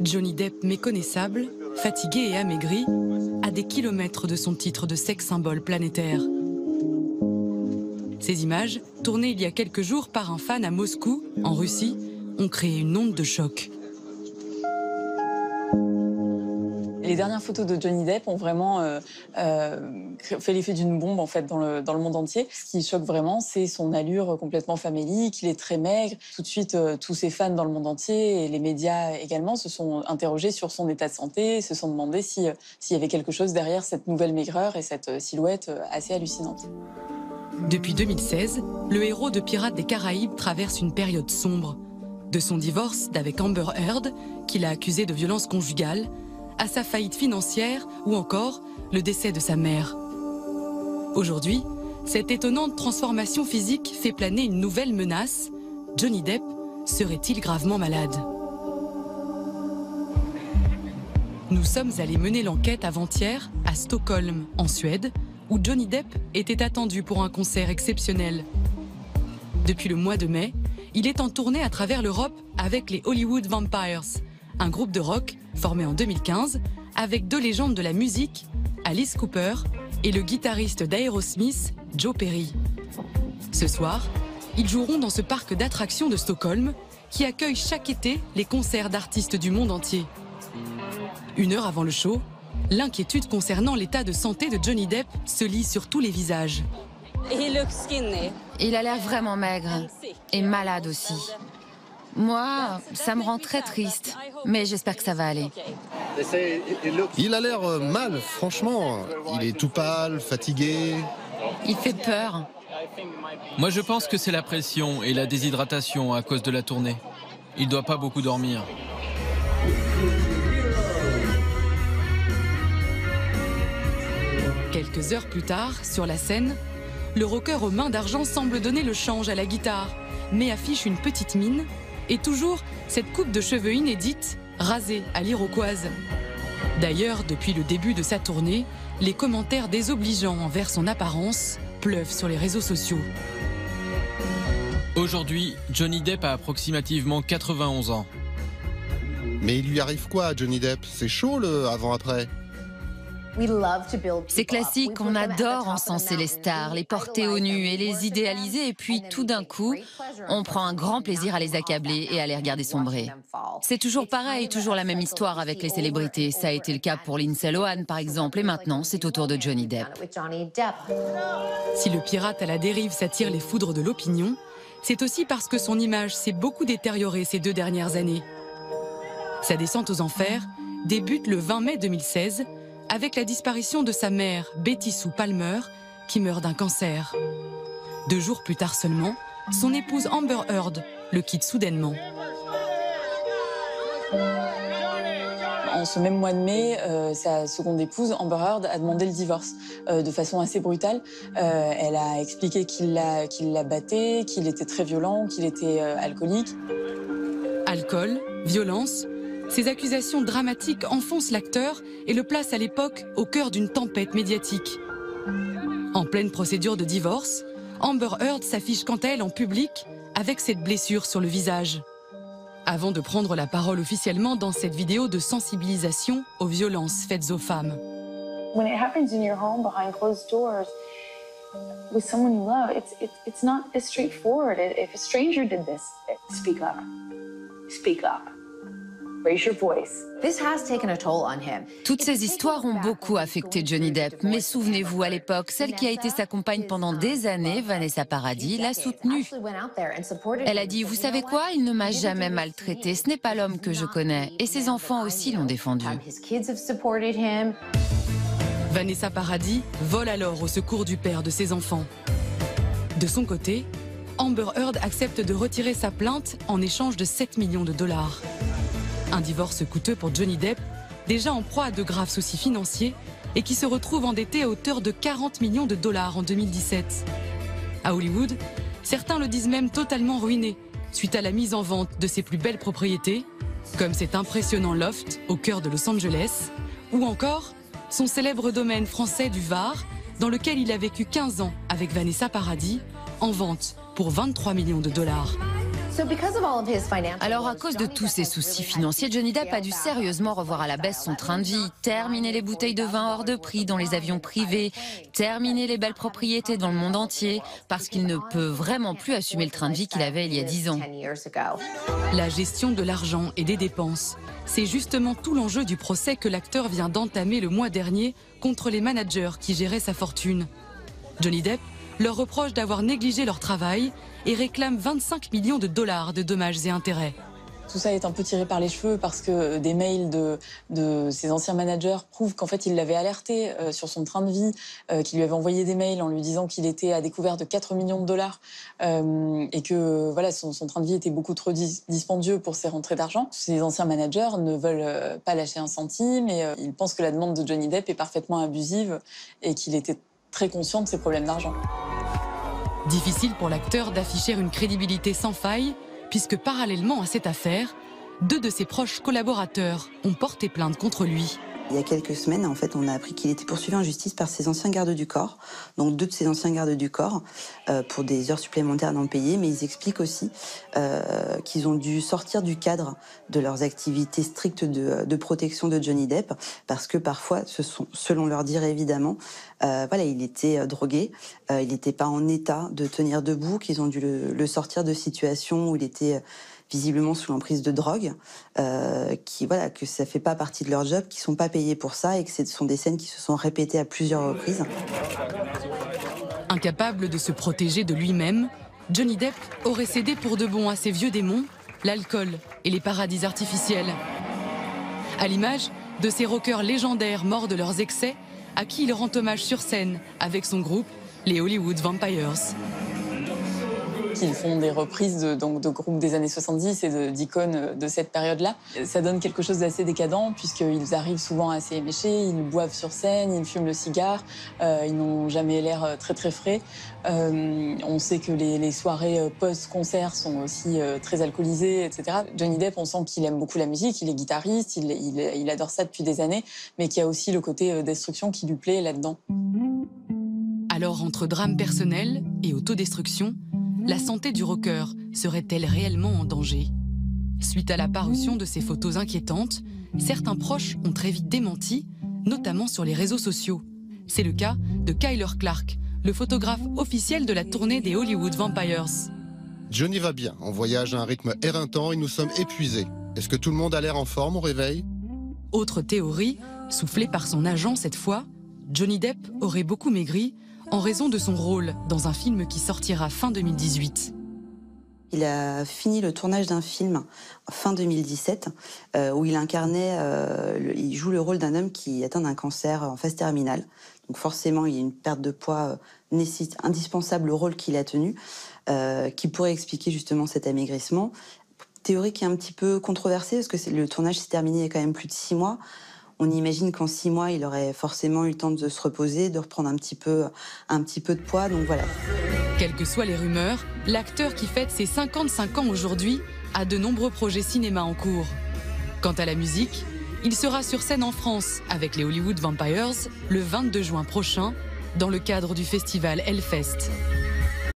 Johnny Depp méconnaissable, fatigué et amaigri, à des kilomètres de son titre de sex symbole planétaire. Ces images, tournées il y a quelques jours par un fan à Moscou, en Russie, ont créé une onde de choc. Les dernières photos de Johnny Depp ont vraiment fait l'effet d'une bombe en fait dans le monde entier. Ce qui choque vraiment, c'est son allure complètement famélique. Il est très maigre. Tout de suite, tous ses fans dans le monde entier et les médias également se sont interrogés sur son état de santé, se sont demandé s'il y avait quelque chose derrière cette nouvelle maigreur et cette silhouette assez hallucinante. Depuis 2016, le héros de Pirates des Caraïbes traverse une période sombre. De son divorce d'avec Amber Heard, qu'il a accusé de violence conjugale, à sa faillite financière ou encore le décès de sa mère. Aujourd'hui, cette étonnante transformation physique fait planer une nouvelle menace. Johnny Depp serait-il gravement malade? Nous sommes allés mener l'enquête avant-hier à Stockholm, en Suède, où Johnny Depp était attendu pour un concert exceptionnel. Depuis le mois de mai, il est en tournée à travers l'Europe avec les Hollywood Vampires, un groupe de rock formé en 2015 avec deux légendes de la musique, Alice Cooper et le guitariste d'Aerosmith, Joe Perry. Ce soir, ils joueront dans ce parc d'attractions de Stockholm qui accueille chaque été les concerts d'artistes du monde entier. Une heure avant le show, l'inquiétude concernant l'état de santé de Johnny Depp se lit sur tous les visages. Il a l'air vraiment maigre et malade aussi. Moi, ça me rend très triste, mais j'espère que ça va aller. Il a l'air mal, franchement. Il est tout pâle, fatigué. Il fait peur. Moi, je pense que c'est la pression et la déshydratation à cause de la tournée. Il doit pas beaucoup dormir. Quelques heures plus tard, sur la scène, le rocker aux mains d'argent semble donner le change à la guitare, mais affiche une petite mine et toujours cette coupe de cheveux inédite, rasée à l'iroquoise. D'ailleurs, depuis le début de sa tournée, les commentaires désobligeants envers son apparence pleuvent sur les réseaux sociaux. Aujourd'hui, Johnny Depp a approximativement 91 ans. Mais il lui arrive quoi à Johnny Depp? C'est chaud le avant-après. C'est classique, on adore encenser les stars, les porter au nu et les idéaliser, et puis tout d'un coup, on prend un grand plaisir à les accabler et à les regarder sombrer. C'est toujours pareil, toujours la même histoire avec les célébrités. Ça a été le cas pour Lindsay Lohan par exemple, et maintenant c'est au tour de Johnny Depp. Si le pirate à la dérive s'attire les foudres de l'opinion, c'est aussi parce que son image s'est beaucoup détériorée ces 2 dernières années. Sa descente aux enfers débute le 20 mai 2016, avec la disparition de sa mère, Betty Sue Palmer, qui meurt d'un cancer. 2 jours plus tard seulement, son épouse Amber Heard le quitte soudainement. En ce même mois de mai, sa seconde épouse, Amber Heard, a demandé le divorce de façon assez brutale. Elle a expliqué qu'il la battait, qu'il était très violent, qu'il était alcoolique. Alcool, violence, ces accusations dramatiques enfoncent l'acteur et le placent à l'époque au cœur d'une tempête médiatique. En pleine procédure de divorce, Amber Heard s'affiche quant à elle en public avec cette blessure sur le visage. Avant de prendre la parole officiellement dans cette vidéo de sensibilisation aux violences faites aux femmes. When it happens in your home behind closed doors with someone you love, it's not as straightforward. If a stranger did this, speak up. Speak up. Raise your voice. This has taken a toll on him. Toutes ces histoires ont beaucoup affecté Johnny Depp, mais souvenez-vous, à l'époque, celle qui a été sa compagne pendant des années, Vanessa Paradis, l'a soutenue. Elle a dit, vous savez quoi, il ne m'a jamais maltraité, ce n'est pas l'homme que je connais. Et ses enfants aussi l'ont défendu. Vanessa Paradis vole alors au secours du père de ses enfants. De son côté, Amber Heard accepte de retirer sa plainte en échange de 7 millions de dollars. Un divorce coûteux pour Johnny Depp, déjà en proie à de graves soucis financiers et qui se retrouve endetté à hauteur de 40 millions de dollars en 2017. À Hollywood, certains le disent même totalement ruiné suite à la mise en vente de ses plus belles propriétés, comme cet impressionnant loft au cœur de Los Angeles, ou encore son célèbre domaine français du Var, dans lequel il a vécu 15 ans avec Vanessa Paradis, en vente pour 23 millions de dollars. Alors à cause de tous ces soucis financiers, Johnny Depp a dû sérieusement revoir à la baisse son train de vie, terminer les bouteilles de vin hors de prix dans les avions privés, terminer les belles propriétés dans le monde entier, parce qu'il ne peut vraiment plus assumer le train de vie qu'il avait il y a 10 ans. La gestion de l'argent et des dépenses, c'est justement tout l'enjeu du procès que l'acteur vient d'entamer le mois dernier contre les managers qui géraient sa fortune. Johnny Depp leur reproche d'avoir négligé leur travail et réclame 25 millions de dollars de dommages et intérêts. Tout ça est un peu tiré par les cheveux parce que des mails de ses anciens managers prouvent qu'en fait il l'avait alerté sur son train de vie, qu'il lui avait envoyé des mails en lui disant qu'il était à découvert de 4 millions de dollars et que voilà, son train de vie était beaucoup trop dispendieux pour ses rentrées d'argent. Ses anciens managers ne veulent pas lâcher un centime et ils pensent que la demande de Johnny Depp est parfaitement abusive et qu'il était très conscient de ses problèmes d'argent. Difficile pour l'acteur d'afficher une crédibilité sans faille, puisque parallèlement à cette affaire, 2 de ses proches collaborateurs ont porté plainte contre lui. Il y a quelques semaines, en fait, on a appris qu'il était poursuivi en justice par ses anciens gardes du corps, donc 2 de ses anciens gardes du corps, pour des heures supplémentaires non payées, mais ils expliquent aussi qu'ils ont dû sortir du cadre de leurs activités strictes de protection de Johnny Depp, parce que parfois, selon leur dire évidemment, voilà, il était drogué, il n'était pas en état de tenir debout, qu'ils ont dû le sortir de situations où il était visiblement sous l'emprise de drogue, que ça fait pas partie de leur job, qu'ils sont pas payés pour ça et que ce sont des scènes qui se sont répétées à plusieurs reprises. Incapable de se protéger de lui-même, Johnny Depp aurait cédé pour de bon à ses vieux démons, l'alcool et les paradis artificiels. À l'image de ces rockers légendaires morts de leurs excès, à qui il rend hommage sur scène avec son groupe, les Hollywood Vampires. Ils font des reprises de groupes des années 70 et d'icônes de cette période-là. Ça donne quelque chose d'assez décadent puisqu'ils arrivent souvent assez éméchés, ils boivent sur scène, ils fument le cigare, ils n'ont jamais l'air très très frais. On sait que les soirées post-concert sont aussi très alcoolisées, etc. Johnny Depp, on sent qu'il aime beaucoup la musique, il est guitariste, il adore ça depuis des années, mais qu'il y a aussi le côté destruction qui lui plaît là-dedans. Alors, entre drame personnel et autodestruction, la santé du rocker serait-elle réellement en danger? Suite à la parution de ces photos inquiétantes, certains proches ont très vite démenti, notamment sur les réseaux sociaux. C'est le cas de Kyler Clark, le photographe officiel de la tournée des Hollywood Vampires. Johnny va bien, on voyage à un rythme éreintant et nous sommes épuisés. Est-ce que tout le monde a l'air en forme au réveil? Autre théorie, soufflée par son agent cette fois, Johnny Depp aurait beaucoup maigri en raison de son rôle dans un film qui sortira fin 2018. Il a fini le tournage d'un film fin 2017 où il incarnait, il joue le rôle d'un homme qui est atteint d'un cancer en phase terminale. Donc forcément, il y a une perte de poids indispensable au rôle qu'il a tenu, qui pourrait expliquer justement cet amaigrissement. Théorie qui est un petit peu controversée parce que le tournage s'est terminé il y a quand même plus de 6 mois. On imagine qu'en 6 mois, il aurait forcément eu le temps de se reposer, de reprendre un petit peu de poids, donc voilà. Quelles que soient les rumeurs, l'acteur qui fête ses 55 ans aujourd'hui a de nombreux projets cinéma en cours. Quant à la musique, il sera sur scène en France avec les Hollywood Vampires le 22 juin prochain dans le cadre du festival Hellfest.